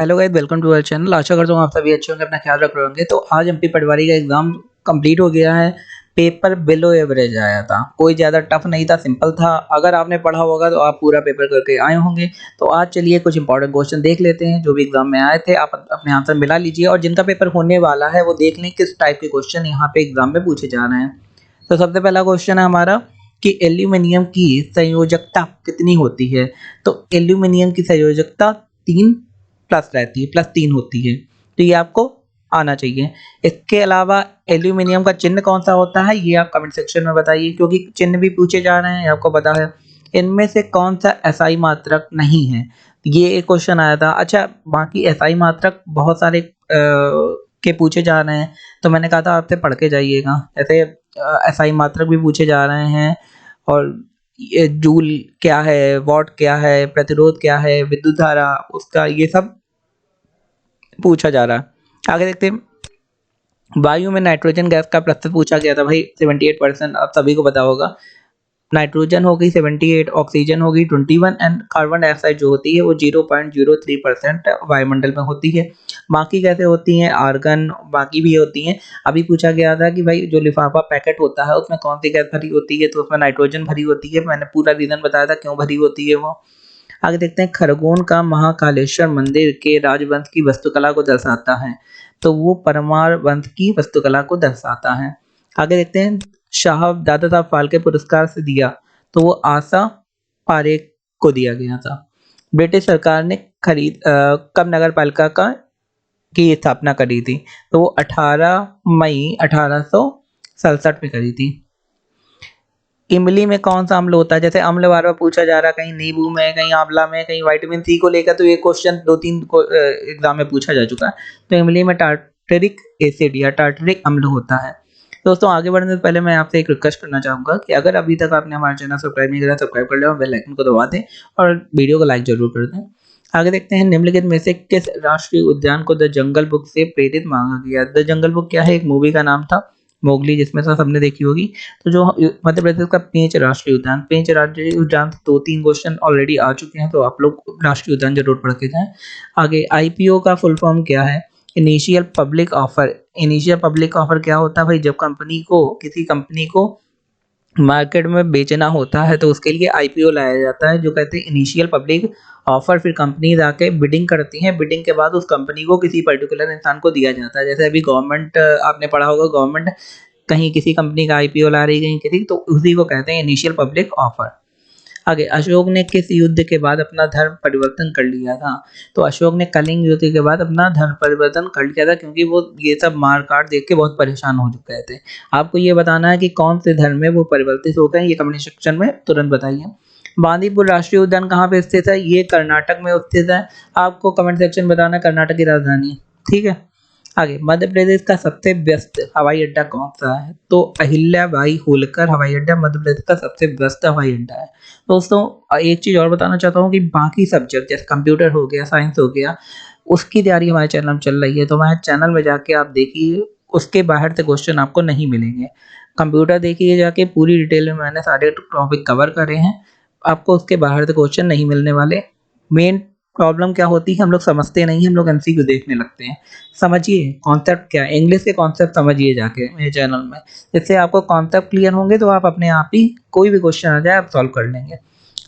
Hello guys, welcome to our channel. आशा करता हूँ आप सभी अच्छे होंगे, अपना ख्याल रख रहे होंगे। तो आज एमपी पटवारी का एग्जाम कंप्लीट हो गया है। पेपर बिलो एवरेज आया था, कोई ज़्यादा टफ नहीं था, सिंपल था। अगर आपने पढ़ा होगा तो आप पूरा पेपर करके आए होंगे। तो आज चलिए कुछ इंपॉर्टेंट क्वेश्चन देख लेते हैं जो भी एग्जाम में आए थे। आप अपने आंसर मिला लीजिए और जिनका पेपर होने वाला है वो देख लें किस टाइप के क्वेश्चन यहाँ पे एग्जाम में पूछे जा रहे हैं। तो सबसे पहला क्वेश्चन है हमारा कि एल्यूमिनियम की संयोजकता कितनी होती है। तो एल्यूमिनियम की संयोजकता 3 प्लस रहती है, +3 होती है। तो ये आपको आना चाहिए। इसके अलावा एल्यूमिनियम का चिन्ह कौन सा होता है, ये आप कमेंट सेक्शन में बताइए, क्योंकि चिन्ह भी पूछे जा रहे हैं, आपको पता है। इनमें से कौन सा एसआई मात्रक नहीं है, ये एक क्वेश्चन आया था। अच्छा, बाकी एसआई मात्रक बहुत सारे के पूछे जा रहे हैं, तो मैंने कहा था आपसे पढ़ के जाइएगा। ऐसे एसआई मात्रक भी पूछे जा रहे हैं, और ये जूल क्या है, वॉट क्या है, प्रतिरोध क्या है, विद्युत धारा उसका, ये सब पूछा जा रहा है। आगे देखते हैं। वायु में नाइट्रोजन गैस का प्रतिशत पूछा गया था भाई, 78%। आप सभी को पता होगा। नाइट्रोजन हो गई 78, ऑक्सीजन हो गई 21 एंड कार्बन डाइऑक्साइड जो होती है वो 0.03% वायुमंडल में होती है। बाकी कैसे होती हैं, आर्गन बाकी भी होती हैं। अभी पूछा गया था कि भाई जो लिफाफा पैकेट होता है उसमें कौन सी गैस भरी होती है, तो उसमें नाइट्रोजन भरी होती है। मैंने पूरा रीजन बताया था क्यों भरी होती है वो। आगे देखते हैं। खरगोन का महाकालेश्वर मंदिर के राजवंश की वास्तुकला को दर्शाता है, तो वो परमार वंश की वास्तुकला को दर्शाता है। आगे देखते हैं। साहब दादा साहब फाल्के पुरस्कार से दिया, तो वो आशा पारेख को दिया गया था। ब्रिटिश सरकार ने कब नगर पालिका का की स्थापना करी थी, तो वो 18 मई 1867 में करी थी। इमली में कौन सा अम्ल होता है, जैसे अम्ल बार बार पूछा जा रहा है, कहीं नींबू में, कहीं आंवला में, कहीं विटामिन सी को लेकर, तो ये क्वेश्चन 2-3 एग्जाम में पूछा जा चुका है। तो इमली में टार्टरिक एसिड या टार्टरिक अम्ल होता है। दोस्तों, आगे बढ़ने से पहले मैं आपसे एक रिक्वेस्ट करना चाहूंगा कि अगर अभी तक आपने हमारा चैनल सब्सक्राइब नहीं करा, सब्सक्राइब कर लें और बेल आइकन को दबा दें और वीडियो को लाइक जरूर कर दें। आगे देखते हैं। निम्नलिखित में से किस राष्ट्रीय उद्यान को द जंगल बुक से प्रेरित मांगा गया। द जंगल बुक क्या है, एक मूवी का नाम था, मोगली, जिसमें से सबने देखी होगी। तो जो मध्य प्रदेश का पेंच राष्ट्रीय उद्यान, पेंच राष्ट्रीय उद्यान 2-3 क्वेश्चन ऑलरेडी आ चुके हैं, तो आप लोग राष्ट्रीय उद्यान जरूर पढ़ के जाएं। आगे आईपीओ का फुल फॉर्म क्या है, initial public offer. Initial public offer क्या होता है भाई, जब किसी कंपनी को मार्केट में बेचना होता है तो उसके लिए आईपीओ लाया जाता है, जो कहते हैं इनिशियल पब्लिक ऑफर। फिर कंपनीज आके बिडिंग करती हैं, बिडिंग के बाद उस कंपनी को किसी पर्टिकुलर इंसान को दिया जाता है। जैसे अभी गवर्नमेंट, आपने पढ़ा होगा, गवर्नमेंट कहीं किसी कंपनी का आईपीओ ला रही, कहीं किसी, तो उसी को कहते हैं इनिशियल पब्लिक ऑफर। आगे, अशोक ने किस युद्ध के बाद अपना धर्म परिवर्तन कर लिया था। तो अशोक ने कलिंग युद्ध के बाद अपना धर्म परिवर्तन कर लिया था, क्योंकि वो ये सब मार काट देख के बहुत परेशान हो चुके थे। आपको ये बताना है कि कौन से धर्म में वो परिवर्तित हो गए, ये कमेंट सेक्शन में तुरंत बताइए। बांदीपुर राष्ट्रीय उद्यान कहाँ पे स्थित है, ये कर्नाटक में स्थित है। आपको कमेंट सेक्शन में बताना कर्नाटक की राजधानी, ठीक है। आगे, मध्य प्रदेश का सबसे व्यस्त हवाई अड्डा कौन सा है, तो अहिल्याबाई होलकर हवाई अड्डा मध्य प्रदेश का सबसे व्यस्त हवाई अड्डा है। दोस्तों, एक चीज और बताना चाहता हूँ कि बाकी सब्जेक्ट जैसे कंप्यूटर हो गया, साइंस हो गया, उसकी तैयारी हमारे चैनल में चल रही है, तो हमारे चैनल में जाके आप देखिए, उसके बाहर से क्वेश्चन आपको नहीं मिलेंगे। कंप्यूटर देखिए जाके, पूरी डिटेल में मैंने सारे टॉपिक कवर करे हैं, आपको उसके बाहर से क्वेश्चन नहीं मिलने वाले। मेन प्रॉब्लम क्या होती है, हम लोग समझते नहीं, हम लोग एमसीक्यू देखने लगते हैं। समझिए कॉन्सेप्ट क्या है, इंग्लिश के कॉन्सेप्ट समझिए जाके मेरे चैनल में। जिससे आपको कॉन्सेप्ट क्लियर होंगे तो आप अपने आप ही कोई भी क्वेश्चन आ जाए आप सॉल्व कर लेंगे।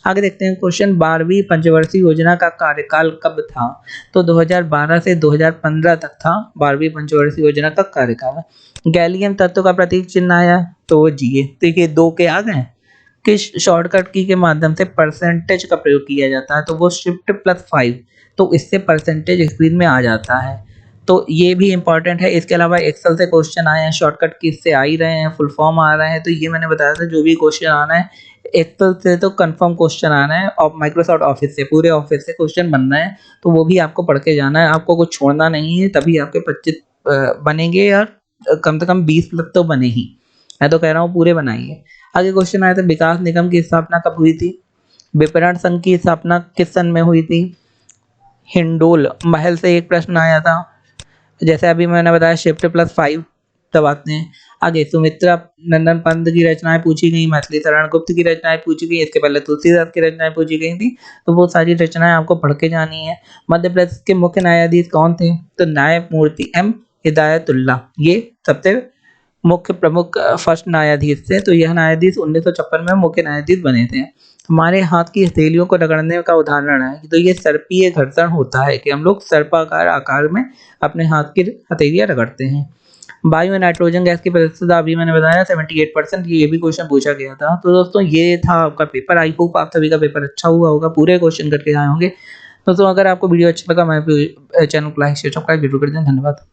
आगे देखते हैं क्वेश्चन। 12वीं पंचवर्षीय योजना का कार्यकाल कब था, तो 2012 से 2015 तक था 12वीं पंचवर्षीय योजना का कार्यकाल। गैलियम तत्व का प्रतीक चिन्ह आया, तो वो जीए। देखिए 2 के आ गए। किस शॉर्टकट की के माध्यम से परसेंटेज का प्रयोग किया जाता है, तो वो Shift+5, तो इससे परसेंटेज स्क्रीन में आ जाता है। तो ये भी इंपॉर्टेंट है। इसके अलावा एक्सेल से क्वेश्चन आए हैं, शॉर्टकट की से आ ही रहे हैं, फुल फॉर्म आ रहे हैं। तो ये मैंने बताया था, जो भी क्वेश्चन आना है एक्सेल से तो कंफर्म क्वेश्चन आना है, और माइक्रोसॉफ्ट ऑफिस से, पूरे ऑफिस से क्वेश्चन बनना है, तो वो भी आपको पढ़ के जाना है। आपको कुछ छोड़ना नहीं है, तभी आपके 25 बनेंगे, या कम से कम 20 प्लस तो बने ही। मैं तो कह रहा हूँ पूरे बनाइए। आगे क्वेश्चन आया था, विकास निगम की स्थापना कब हुई थी। विपणन संघ की स्थापना किस सन में हुई थी। हिंडोल महल से एक प्रश्न आया था। जैसे अभी मैंने बताया Shift+5, दबाते हैं। आगे सुमित्रा नंदन पंत की रचनाएँ पूछी गई, मैथिली शरण गुप्त की रचनाएँ पूछी गई, इसके पहले तुलसीदास की रचनाएँ पूछी गई थी, तो वो सारी रचनाएँ आपको पढ़ के जानी है। मध्य प्रदेश के मुख्य न्यायाधीश कौन थे? तो न्यायमूर्ति एम हिदायतुल्लाह, ये सबसे मुख्य प्रमुख फर्स्ट न्यायाधीश थे। तो यह न्यायाधीश 1956 में मुख्य न्यायाधीश बने थे। हमारे हाथ की हथेलियों को रगड़ने का उदाहरण है, तो ये सर्पीय घर्षण होता है कि हम लोग सर्पाकार आकार में अपने हाथ की हथेलियाँ रगड़ते हैं। वायु में नाइट्रोजन गैस की प्रतिशतता अभी मैंने बताया 78%, ये भी क्वेश्चन पूछा गया था। तो दोस्तों ये था आपका पेपर। आई होप आप सभी का पेपर अच्छा हुआ होगा, पूरे क्वेश्चन करके आए होंगे। दोस्तों अगर आपको वीडियो अच्छा लगा, मैं चैनल को लाइक शेयर सब्सक्राइब जरूर कर दें। धन्यवाद।